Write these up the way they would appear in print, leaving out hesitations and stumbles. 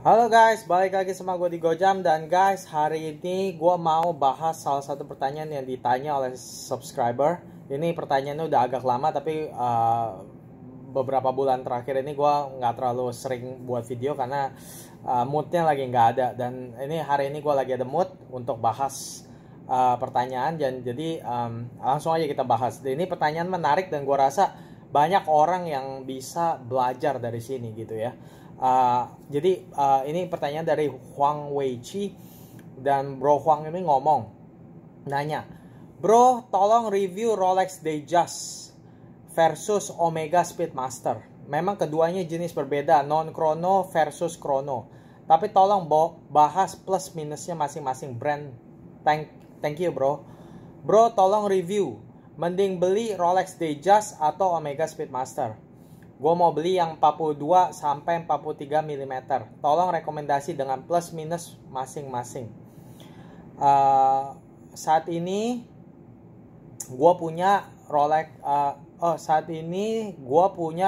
Halo guys, balik lagi sama gue di Gojam. Dan guys, hari ini gue mau bahas salah satu pertanyaan yang ditanya oleh subscriber. Ini pertanyaannya udah agak lama, tapi beberapa bulan terakhir ini gue nggak terlalu sering buat video karena moodnya lagi nggak ada. Dan ini hari ini gue lagi ada mood untuk bahas pertanyaan. Dan jadi langsung aja kita bahas. Ini pertanyaan menarik dan gue rasa banyak orang yang bisa belajar dari sini gitu ya. Jadi ini pertanyaan dari Huang Weiqi, dan Bro Huang ini nanya, bro tolong review Rolex Datejust versus Omega Speedmaster. Memang keduanya jenis berbeda, non chrono versus chrono, tapi tolong bahas plus minusnya masing-masing brand. Thank you bro. Bro tolong review, mending beli Rolex Datejust atau Omega Speedmaster. Gue mau beli yang 42 sampai 43 mm. Tolong rekomendasi dengan plus minus masing-masing. Saat ini gue punya Rolex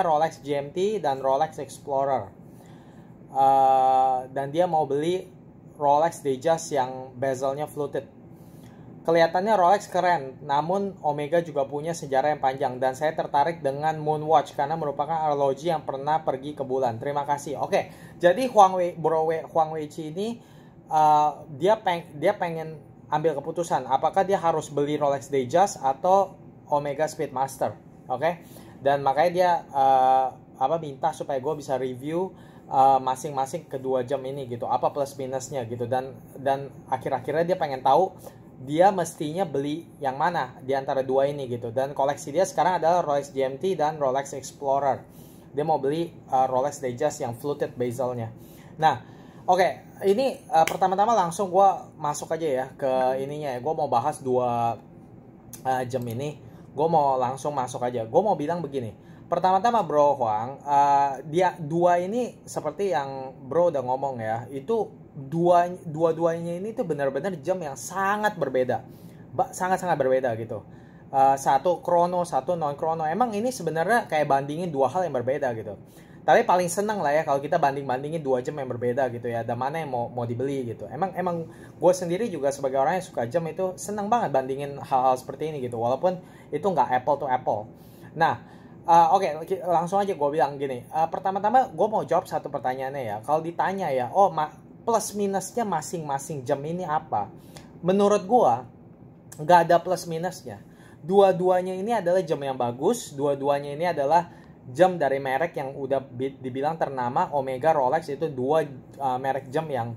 Rolex GMT dan Rolex Explorer. Dan dia mau beli Rolex Datejust yang bezelnya fluted. Kelihatannya Rolex keren, namun Omega juga punya sejarah yang panjang, dan saya tertarik dengan Moonwatch karena merupakan arloji yang pernah pergi ke bulan. Terima kasih. Oke, jadi Huang Weiqi ini dia pengen ambil keputusan apakah dia harus beli Rolex Datejust atau Omega Speedmaster. Oke, dan makanya dia minta supaya gue bisa review masing-masing kedua jam ini gitu, apa plus minusnya gitu, dan akhir-akhirnya dia pengen tahu dia mestinya beli yang mana di antara dua ini gitu. Dan koleksi dia sekarang adalah Rolex GMT dan Rolex Explorer. Dia mau beli Rolex Datejust yang fluted bezelnya. Nah, oke, ini pertama-tama langsung gue masuk aja ya ke ininya ya. Gue mau bahas dua jam ini. Gue mau langsung masuk aja. Gue mau bilang begini. Pertama-tama Bro Huang, dia dua ini seperti yang Bro udah ngomong ya, itu dua-duanya ini tuh benar-benar jam yang sangat berbeda, sangat-sangat berbeda gitu. Satu krono, satu non krono. Emang ini sebenarnya kayak bandingin dua hal yang berbeda gitu. Tapi paling seneng lah ya kalau kita bandingin dua jam yang berbeda gitu ya. Dan mana yang mau dibeli gitu. Emang gue sendiri juga sebagai orang yang suka jam itu seneng banget bandingin hal-hal seperti ini gitu. Walaupun itu nggak apple to apple. Nah, oke, langsung aja gue bilang gini. Pertama-tama gue mau jawab satu pertanyaannya ya. Kalau ditanya ya, plus minusnya masing-masing jam ini apa? Menurut gua nggak ada plus minusnya. Dua-duanya ini adalah jam yang bagus. Dua-duanya ini adalah jam dari merek yang udah dibilang ternama. Omega, Rolex itu dua merek jam yang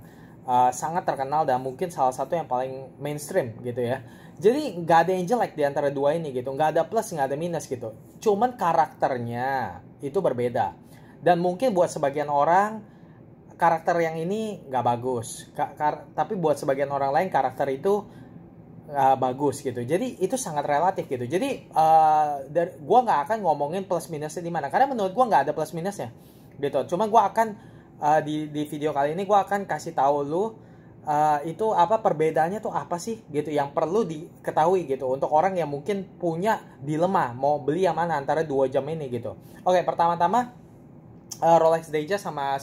sangat terkenal dan mungkin salah satu yang paling mainstream gitu ya. Jadi nggak ada yang jelek di antara dua ini gitu. Nggak ada plus, nggak ada minus gitu. Cuman karakternya itu berbeda. Dan mungkin buat sebagian orang karakter yang ini nggak bagus, tapi buat sebagian orang lain karakter itu bagus gitu. Jadi itu sangat relatif gitu. Jadi gue nggak akan ngomongin plus minusnya di mana, karena menurut gue nggak ada plus minusnya gitu. Cuma gue akan di video kali ini gue akan kasih tahu lu itu apa perbedaannya tuh apa sih gitu, yang perlu diketahui gitu untuk orang yang mungkin punya dilema mau beli yang mana antara dua jam ini gitu. Oke, pertama-tama Rolex Datejust sama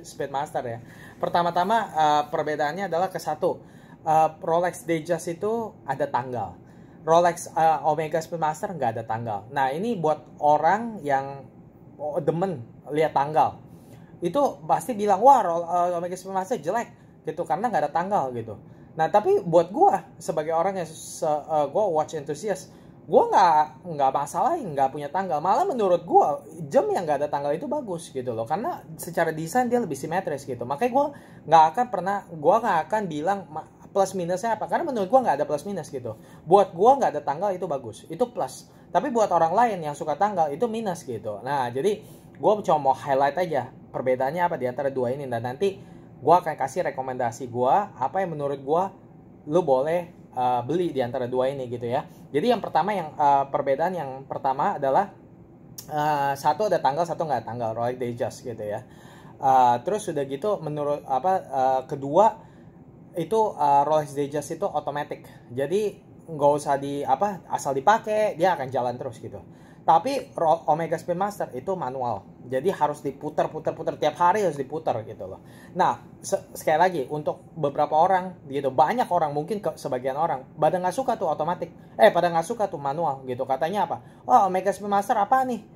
Speedmaster ya. Pertama-tama perbedaannya adalah ke satu, Rolex Datejust itu ada tanggal. Rolex Omega Speedmaster nggak ada tanggal. Nah ini buat orang yang demen lihat tanggal, itu pasti bilang wah Omega Speedmaster jelek gitu karena nggak ada tanggal gitu. Nah tapi buat gue sebagai orang yang gue watch enthusiast, gue nggak masalah nggak punya tanggal. Malah menurut gue jam yang nggak ada tanggal itu bagus gitu loh, karena secara desain dia lebih simetris gitu. Makanya gue nggak akan bilang plus minusnya apa, karena menurut gue nggak ada plus minus gitu. Buat gue nggak ada tanggal itu bagus, itu plus. Tapi buat orang lain yang suka tanggal itu minus gitu. Nah jadi gue cuma mau highlight aja perbedaannya apa di antara dua ini, dan nanti gue akan kasih rekomendasi gue apa yang menurut gue lu boleh beli di antara dua ini gitu ya. Jadi yang pertama, perbedaan yang pertama adalah satu ada tanggal, satu nggak ada tanggal, Rolex Datejust gitu ya. Terus sudah gitu menurut kedua itu Rolex Datejust itu otomatis. Jadi nggak usah asal dipakai dia akan jalan terus gitu. Tapi Omega Speedmaster itu manual, jadi harus diputar-putar-putar tiap hari, harus diputar gitu loh. Nah sekali lagi untuk beberapa orang gitu, banyak orang mungkin sebagian orang pada nggak suka tuh otomatis, pada nggak suka tuh manual gitu. Katanya apa? Oh, Omega Speedmaster apa nih?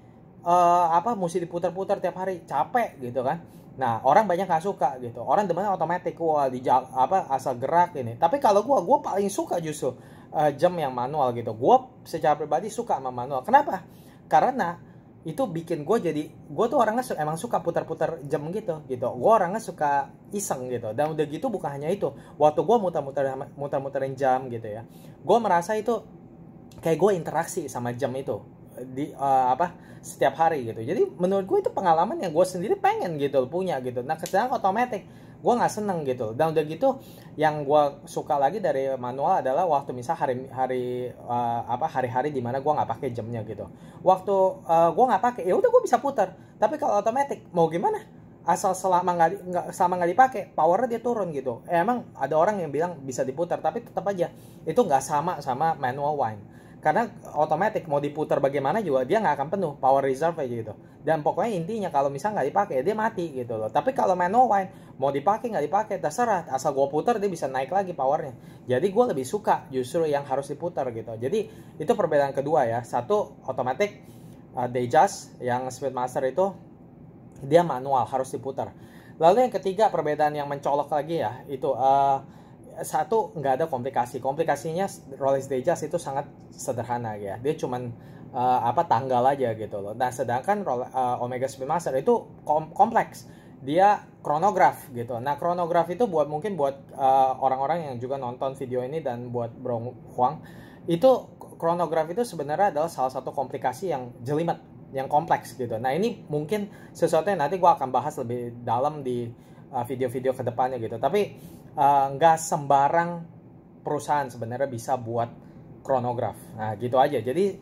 Apa mesti diputar-putar tiap hari, capek gitu kan. Nah orang banyak nggak suka gitu, orang demen otomatis, wah apa asal gerak ini. Tapi kalau gue paling suka justru jam yang manual gitu. Gue secara pribadi suka sama manual. Kenapa? Karena itu bikin gue jadi, gue tuh orangnya emang suka putar-putar jam gitu. Gue orangnya suka iseng gitu. Dan udah gitu bukan hanya itu, waktu gue muter-muterin jam gitu ya, gue merasa itu kayak gue interaksi sama jam itu di setiap hari gitu. Jadi menurut gue itu pengalaman yang gue sendiri pengen gitu punya gitu. Nah sedangkan otomatis gue nggak seneng gitu. Dan udah gitu yang gue suka lagi dari manual adalah waktu misal hari-hari dimana gue nggak pakai jamnya gitu. Waktu gue nggak pakai, ya udah gue bisa putar. Tapi kalau otomatis mau gimana? Asal selama nggak dipakai, powernya dia turun gitu. Emang ada orang yang bilang bisa diputar, tapi tetap aja itu nggak sama manual wind. Karena otomatis mau diputar bagaimana juga dia nggak akan penuh power reserve aja gitu. Dan pokoknya intinya kalau misalnya nggak dipakai dia mati gitu loh. Tapi kalau manual wind mau dipakai nggak dipakai terserah, asal gue putar dia bisa naik lagi powernya. Jadi gue lebih suka justru yang harus diputar gitu. Jadi itu perbedaan kedua ya. Satu otomatis Datejust, yang Speedmaster itu dia manual harus diputar. Lalu yang ketiga perbedaan yang mencolok lagi ya itu satu, nggak ada komplikasinya. Rolex Datejust itu sangat sederhana ya, dia cuman tanggal aja gitu loh. Nah sedangkan Omega Speedmaster itu kompleks, dia chronograph gitu. Nah chronograph itu mungkin buat orang-orang yang juga nonton video ini dan buat Bro Huang, itu chronograph itu sebenarnya adalah salah satu komplikasi yang jelimet, yang kompleks gitu. Nah ini mungkin sesuatu yang nanti gue akan bahas lebih dalam di video-video kedepannya gitu. Tapi nggak sembarang perusahaan sebenarnya bisa buat chronograph. Nah gitu aja. Jadi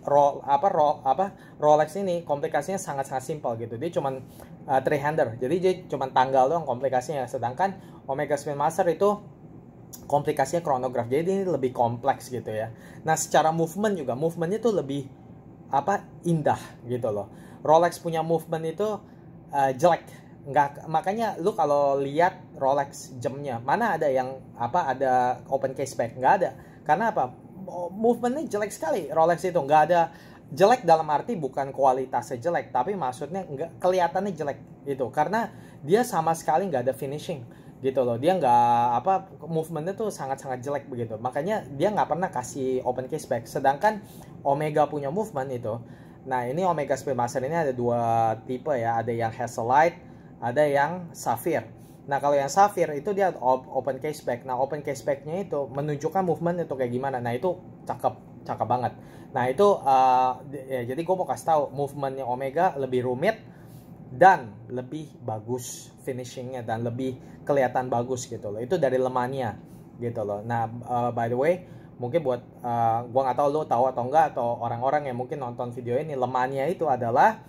Rolex ini komplikasinya sangat-sangat simpel gitu. Dia cuman three-hander. Jadi dia cuman tanggal doang komplikasinya. Sedangkan Omega Speedmaster itu komplikasinya chronograph. Jadi ini lebih kompleks gitu ya. Nah secara movementnya tuh lebih indah gitu loh. Rolex punya movement itu jelek. Nggak, makanya lu kalau lihat Rolex jamnya mana ada yang ada open case back, nggak ada. Karena apa? Movementnya jelek sekali. Rolex itu nggak ada, jelek dalam arti bukan kualitasnya jelek, tapi maksudnya nggak kelihatannya jelek gitu, karena dia sama sekali nggak ada finishing gitu loh. Dia nggak movementnya tuh sangat-sangat jelek begitu, makanya dia nggak pernah kasih open case back. Sedangkan Omega punya movement itu. Nah ini Omega Speedmaster ini ada dua tipe ya, ada yang Hazelite, ada yang Sapphire. Nah kalau yang Sapphire itu dia open case back. Nah open case backnya itu menunjukkan movement itu kayak gimana. Nah itu cakep banget. Nah itu jadi gue mau kasih tahu movementnya Omega lebih rumit dan lebih bagus finishingnya dan lebih kelihatan bagus gitu loh. Itu dari lemahnya gitu loh. Nah by the way mungkin buat gue nggak tahu lo tahu atau enggak, atau orang-orang yang mungkin nonton video ini, lemahnya itu adalah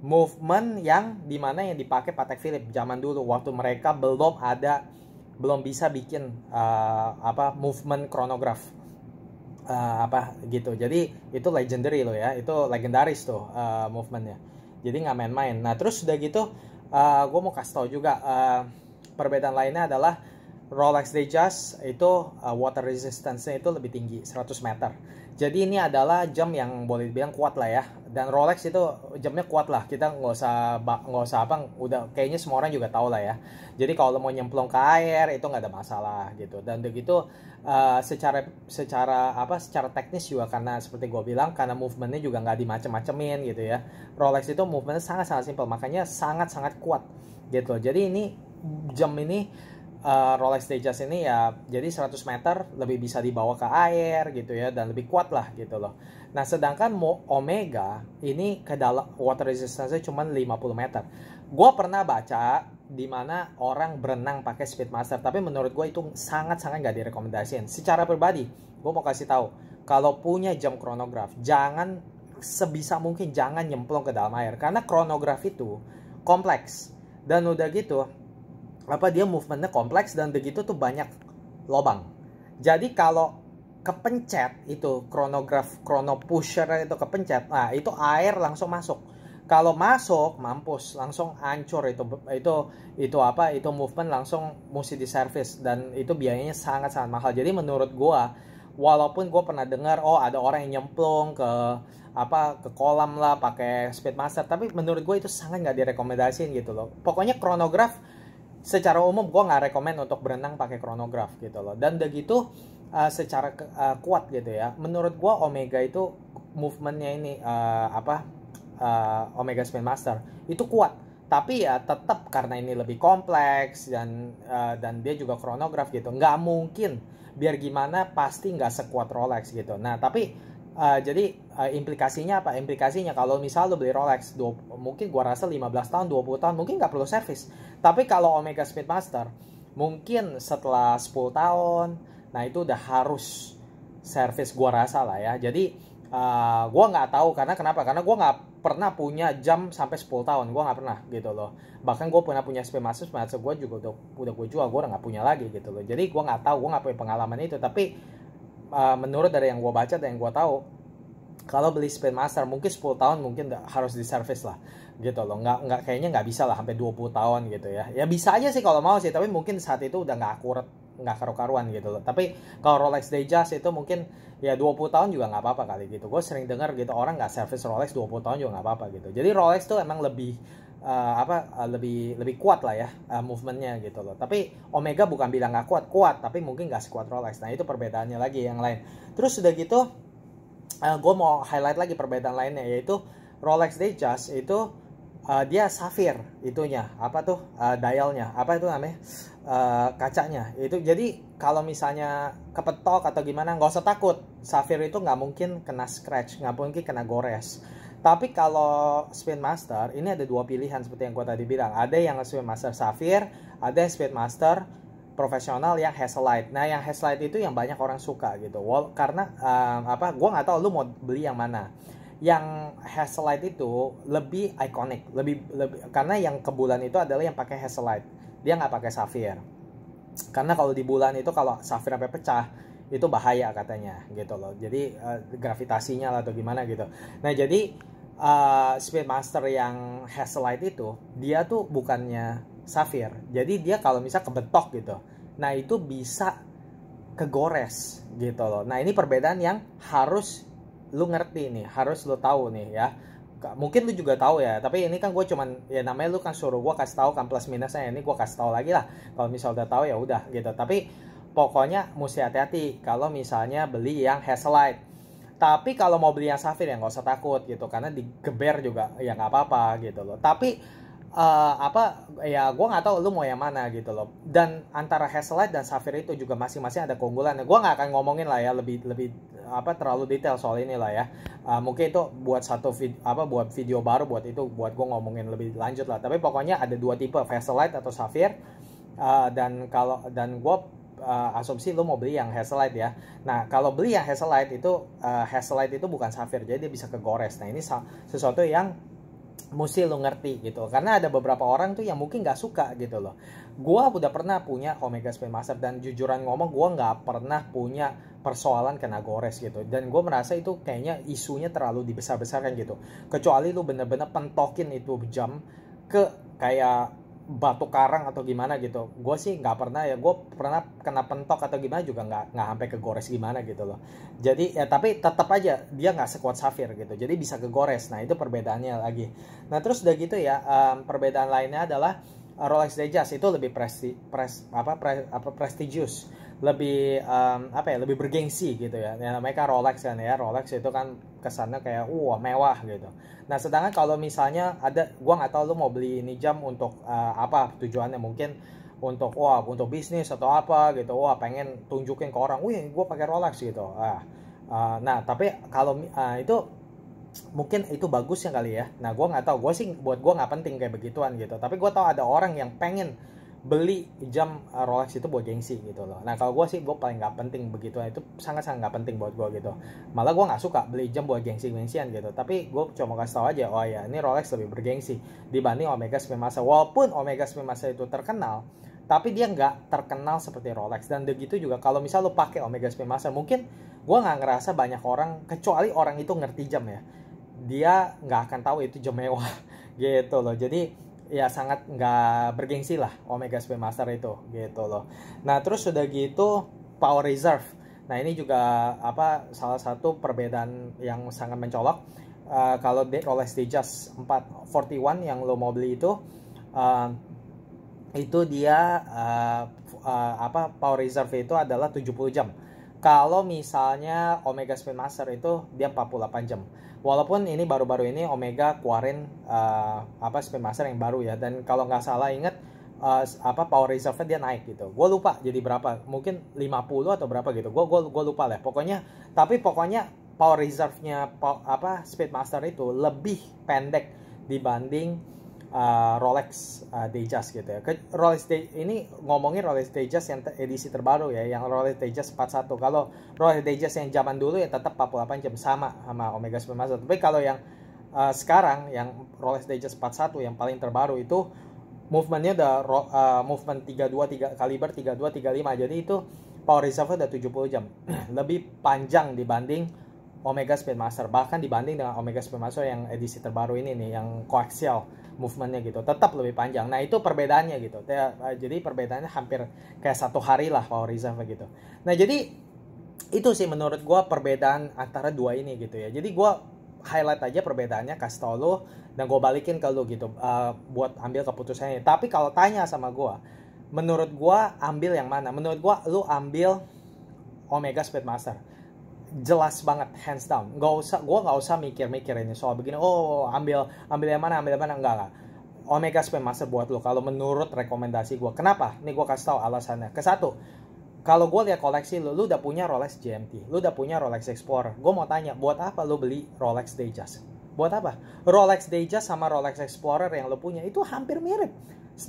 movement yang dimana yang dipakai Patek Philippe zaman dulu waktu mereka belum bisa bikin movement chronograph gitu. Jadi itu legendary loh ya, itu legendaris tuh movementnya. Jadi nggak main-main. Nah terus udah gitu gue mau kasih tahu juga perbedaan lainnya adalah Rolex Datejust itu water resistance-nya itu lebih tinggi 100 meter. Jadi ini adalah jam yang boleh dibilang kuat lah ya. Dan Rolex itu jamnya kuat lah. Kita nggak usah udah kayaknya semua orang juga tahu lah ya. Jadi kalau mau nyemplung ke air itu nggak ada masalah gitu. Dan begitu secara teknis juga, karena seperti gue bilang karena movementnya juga nggak dimacem-macemin gitu ya. Rolex itu movementnya sangat-sangat simpel, makanya sangat-sangat kuat gitu. Jadi ini jam ini Rolex Datejust ini ya jadi 100 meter lebih bisa dibawa ke air gitu ya, dan lebih kuat lah gitu loh. Nah sedangkan Omega ini ke dalam water resistance-nya cuma 50 meter. Gue pernah baca di mana orang berenang pakai Speedmaster, tapi menurut gue itu sangat-sangat gak direkomendasiin. Secara pribadi gue mau kasih tahu, kalau punya jam chronograph jangan, sebisa mungkin jangan nyemplung ke dalam air, karena chronograph itu kompleks dan udah gitu dia movementnya kompleks dan begitu tuh banyak lobang. Jadi kalau kepencet itu chrono pusher itu kepencet, nah itu air langsung masuk. Kalau masuk mampus, langsung hancur itu movement langsung mesti diservis, dan itu biayanya sangat-sangat mahal. Jadi menurut gua, walaupun gua pernah dengar ada orang yang nyemplung ke kolam lah pakai Speedmaster, tapi menurut gua itu sangat nggak direkomendasiin gitu loh. Pokoknya chronograph secara umum gue nggak rekomend untuk berenang pakai chronograph gitu loh. Dan udah gitu secara kuat gitu ya, menurut gue Omega itu movementnya ini Omega Speedmaster itu kuat, tapi ya tetap karena ini lebih kompleks dan dia juga chronograph gitu, nggak mungkin biar gimana pasti nggak sekuat Rolex gitu. Nah tapi jadi implikasinya apa? Implikasinya kalau misal lo beli Rolex mungkin gua rasa 15 tahun 20 tahun mungkin nggak perlu servis. Tapi kalau Omega Speedmaster mungkin setelah 10 tahun, nah itu udah harus servis gua rasa lah ya. Jadi gua nggak tahu karena kenapa? Karena gua nggak pernah punya jam sampai 10 tahun, gua nggak pernah gitu loh. Bahkan gua pernah punya Speedmaster gua juga udah gue jual, gua udah nggak punya lagi gitu loh. Jadi gua nggak tahu, gua nggak punya pengalaman itu. Tapi menurut dari yang gue baca dan yang gue tahu, kalau beli Speedmaster mungkin 10 tahun mungkin harus diservis lah gitu loh. Nggak kayaknya nggak bisa lah sampai 20 tahun gitu ya. Ya bisa aja sih kalau mau sih, tapi mungkin saat itu udah nggak akurat, nggak karu-karuan gitu loh. Tapi kalau Rolex Datejust itu mungkin ya 20 tahun juga nggak apa-apa kali gitu. Gue sering dengar gitu orang nggak servis Rolex 20 tahun juga nggak apa-apa gitu. Jadi Rolex tuh emang lebih lebih kuat lah ya movementnya gitu loh. Tapi Omega bukan bilang nggak kuat, tapi mungkin nggak sekuat Rolex. Nah itu perbedaannya lagi yang lain. Terus udah gitu gue mau highlight lagi perbedaan lainnya, yaitu Rolex Datejust itu dia safir itunya, dialnya, itu namanya, kacanya itu. Jadi kalau misalnya kepetok atau gimana nggak usah takut, safir itu nggak mungkin kena scratch, nggak mungkin kena gores. Tapi kalau Speedmaster ini ada dua pilihan seperti yang gue tadi bilang, ada yang Speedmaster safir, ada yang Speedmaster profesional yang Hazelite. Nah yang Hazelite itu yang banyak orang suka gitu, karena gue nggak tahu lu mau beli yang mana. Yang Hazelite itu lebih ikonik, lebih karena yang ke bulan itu adalah yang pakai Hazelite, dia nggak pakai safir. Karena kalau di bulan itu kalau safir sampai pecah itu bahaya katanya gitu loh. Jadi gravitasinya lah atau gimana gitu. Nah jadi Speedmaster yang Hazelite itu dia tuh bukannya safir, jadi dia kalau misal kebetok gitu, nah itu bisa kegores gitu loh. Nah ini perbedaan yang harus lu ngerti nih, harus lu tahu nih ya. Mungkin lu juga tahu ya, tapi ini kan gue cuman ya namanya lu kan suruh gue kasih tahu kan plus minusnya, ini gue kasih tahu lagi lah. Kalau misal udah tahu ya udah gitu. Tapi pokoknya mesti hati-hati kalau misalnya beli yang Hazelite. Tapi kalau mau beli yang safir ya nggak usah takut gitu, karena digeber juga ya nggak apa-apa gitu loh. Tapi ya gue nggak tahu lu mau yang mana gitu loh. Dan antara Hazelite dan safir itu juga masing-masing ada keunggulannya. Gue nggak akan ngomongin lah ya lebih terlalu detail soal ini lah ya. Mungkin itu buat buat video baru, buat gue ngomongin lebih lanjut lah. Tapi pokoknya ada dua tipe, Hazelite atau safir. Dan gue asumsi lu mau beli yang Hazelite ya. Nah kalau beli yang Hazelite itu bukan safir, jadi dia bisa kegores. Nah ini sesuatu yang mesti lu ngerti gitu, karena ada beberapa orang tuh yang mungkin nggak suka gitu loh. Gua udah pernah punya Omega Speedmaster dan jujuran ngomong gua nggak pernah punya persoalan kena gores gitu, dan gue merasa itu kayaknya isunya terlalu dibesar-besarkan gitu. Kecuali lu bener-bener pentokin itu jam ke kayak batu karang atau gimana gitu, gue sih nggak pernah ya. Gue pernah kena pentok atau gimana juga nggak sampai ke gores gimana gitu loh. Jadi ya tapi tetap aja dia nggak sekuat safir gitu, jadi bisa ke gores. Nah itu perbedaannya lagi. Nah terus udah gitu ya, perbedaan lainnya adalah Rolex Datejust itu lebih prestigious, lebih lebih bergengsi gitu ya. Yang namanya kan Rolex kan ya, Rolex itu kan kesannya kayak mewah gitu. Nah sedangkan kalau misalnya gua nggak tahu lu mau beli ini jam untuk apa tujuannya, mungkin untuk bisnis atau apa gitu, pengen tunjukin ke orang, wih gue pakai Rolex gitu. Nah tapi kalau itu mungkin itu bagusnya kali ya. Nah gue nggak tahu, buat gue nggak penting kayak begituan gitu. Tapi gue tahu ada orang yang pengen beli jam Rolex itu buat gengsi gitu loh. Nah kalau gue paling nggak penting begituan, itu sangat-sangat nggak penting buat gue gitu. Malah gue nggak suka beli jam buat gengsi-gengsian gitu. Tapi gue cuma kasih tahu aja, ini Rolex lebih bergengsi dibanding Omega Speedmaster. Walaupun Omega Speedmaster itu terkenal, tapi dia nggak terkenal seperti Rolex. Dan begitu juga kalau misal lo pakai Omega Speedmaster, mungkin gue nggak ngerasa banyak orang, kecuali orang itu ngerti jam ya, dia nggak akan tahu itu jam mewah gitu loh. Jadi ya sangat nggak bergengsi lah Omega Speedmaster itu gitu loh. Nah terus udah gitu power reserve. Nah ini juga salah satu perbedaan yang sangat mencolok. Kalau Rolex Datejust 441 yang lo mau beli itu dia power reserve itu adalah 70 jam. Kalau misalnya Omega Speedmaster itu dia 48 jam. Walaupun ini baru-baru ini Omega keluarin Speedmaster yang baru ya, dan kalau nggak salah inget power reserve dia naik gitu. Gue lupa jadi berapa, mungkin 50 atau berapa gitu. Gue lupa lah. Pokoknya power reserve-nya Speedmaster itu lebih pendek dibanding Rolex Datejust gitu ya. Ini ngomongin Rolex Datejust yang edisi terbaru ya, yang Rolex Datejust 41. Kalau Rolex Datejust yang zaman dulu ya tetap 48 jam sama Omega Speedmaster. Tapi kalau yang sekarang yang Rolex Datejust 41 yang paling terbaru itu movementnya udah movement 32 kaliber 32 35. Jadi itu power reserve udah 70 jam. Lebih panjang dibanding Omega Speedmaster, bahkan dibanding dengan Omega Speedmaster yang edisi terbaru ini nih, yang coaxial movementnya gitu, tetap lebih panjang. Nah itu perbedaannya gitu. Jadi perbedaannya hampir kayak 1 hari lah power reserve gitu. Nah jadi itu sih menurut gue perbedaan antara dua ini gitu ya. Jadi gue highlight aja perbedaannya, kasih tau lo, dan gue balikin ke lo gitu buat ambil keputusannya. Tapi kalau tanya sama gue, menurut gue ambil yang mana? Menurut gue lo ambil Omega Speedmaster. Jelas banget, hands down. Gue nggak usah mikir-mikir ini soal begini. Oh, ambil yang mana, enggak. Omega Speedmaster buat lo kalau menurut rekomendasi gue. Kenapa? Nih gue kasih tahu alasannya. Kesatu, kalau gue lihat koleksi lo udah punya Rolex GMT, lo udah punya Rolex Explorer. Gue mau tanya, buat apa lo beli Rolex Datejust? Buat apa? Rolex Datejust sama Rolex Explorer yang lo punya itu hampir mirip.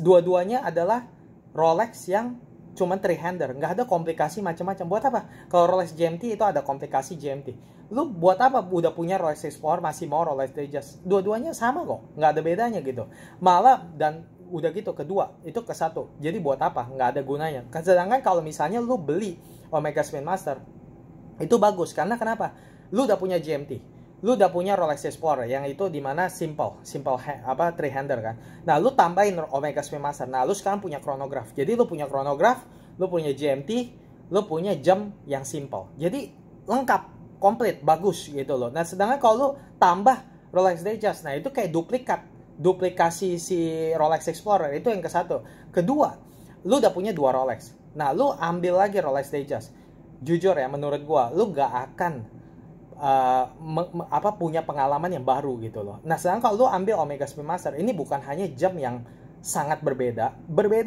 Dua-duanya adalah Rolex yang cuman 3-hander, nggak ada komplikasi macam-macam. Buat apa? Kalau Rolex GMT itu ada komplikasi GMT. Lu buat apa udah punya Rolex Explorer masih mau Rolex Datejust? Dua-duanya sama kok, nggak ada bedanya gitu. Malah dan udah gitu kedua itu ke satu. Jadi buat apa? Nggak ada gunanya. Sedangkan kalau misalnya lu beli Omega Speedmaster itu bagus karena kenapa? Lu udah punya GMT. Lu udah punya Rolex Explorer yang itu dimana simple 3-hander kan. Nah lu tambahin Omega Speedmaster. Nah lu sekarang punya chronograph. Jadi lu punya chronograph, lu punya GMT, lu punya jam yang simple. Jadi lengkap, komplit, bagus gitu loh. Nah sedangkan kalau lu tambah Rolex Datejust, nah itu kayak duplikasi si Rolex Explorer. Itu yang ke satu. Kedua, lu udah punya 2 Rolex. Nah lu ambil lagi Rolex Datejust. Jujur ya, menurut gua lu gak akan punya pengalaman yang baru gitu loh. Nah sedangkan kalau lu ambil Omega Speedmaster, ini bukan hanya jam yang sangat berbeda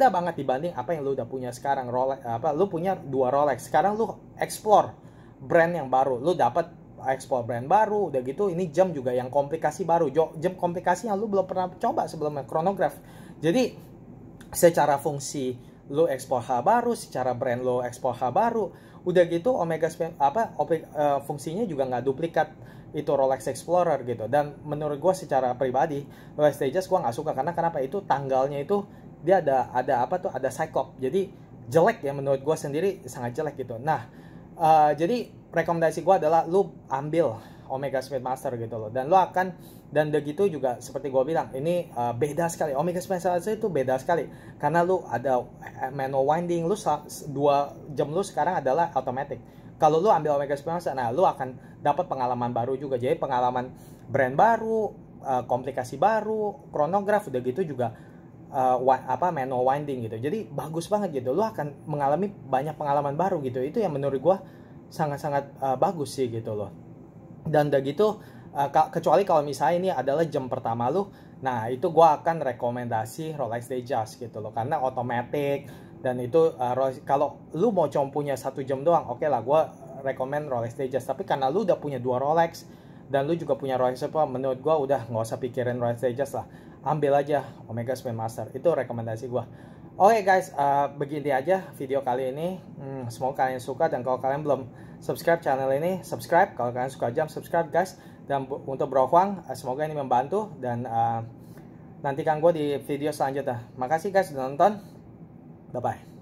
banget dibanding apa yang lu udah punya sekarang. Rolex lu punya 2 Rolex, sekarang lu explore brand yang baru, lu dapat explore brand baru, udah gitu ini jam juga yang komplikasi baru, jam komplikasi yang lu belum pernah coba sebelumnya, chronograph. Jadi secara fungsi lu explore hal baru, secara brand lu explore hal baru. Udah gitu Omega fungsinya juga nggak duplikat itu Rolex Explorer gitu. Dan menurut gue secara pribadi Rolex Datejust gue nggak suka karena kenapa? Itu tanggalnya itu dia ada cyclop, jadi jelek ya, menurut gue sendiri sangat jelek gitu. Nah jadi rekomendasi gue adalah lu ambil Omega Speedmaster gitu loh, dan udah gitu juga seperti gue bilang ini beda sekali. Omega Speedmaster itu beda sekali karena lu ada manual winding, lu 2 jam lu sekarang adalah automatic. Kalau lu ambil Omega Speedmaster, nah lu akan dapat pengalaman baru juga, jadi pengalaman brand baru, komplikasi baru, chronograph, udah gitu juga manual winding gitu. Jadi bagus banget gitu, lu akan mengalami banyak pengalaman baru gitu. Itu yang menurut gue sangat-sangat bagus sih gitu loh. Dan udah gitu kecuali kalau misalnya ini adalah jam pertama lu, nah itu gue akan rekomendasi Rolex Datejust gitu loh, karena otomatis. Dan itu kalau lu mau cuma punya 1 jam doang, oke lah gue rekomend Rolex Datejust. Tapi karena lu udah punya 2 Rolex dan lu juga punya Rolex menurut gue udah nggak usah pikirin Rolex Datejust lah, ambil aja Omega Speedmaster. Itu rekomendasi gue. Oke guys, begini aja video kali ini. Semoga kalian suka, dan kalau kalian belum subscribe channel ini, subscribe. Kalau kalian suka jam, subscribe guys. Dan untuk Bro Huang, semoga ini membantu, dan nantikan gue di video selanjutnya. Makasih guys sudah nonton. Bye bye.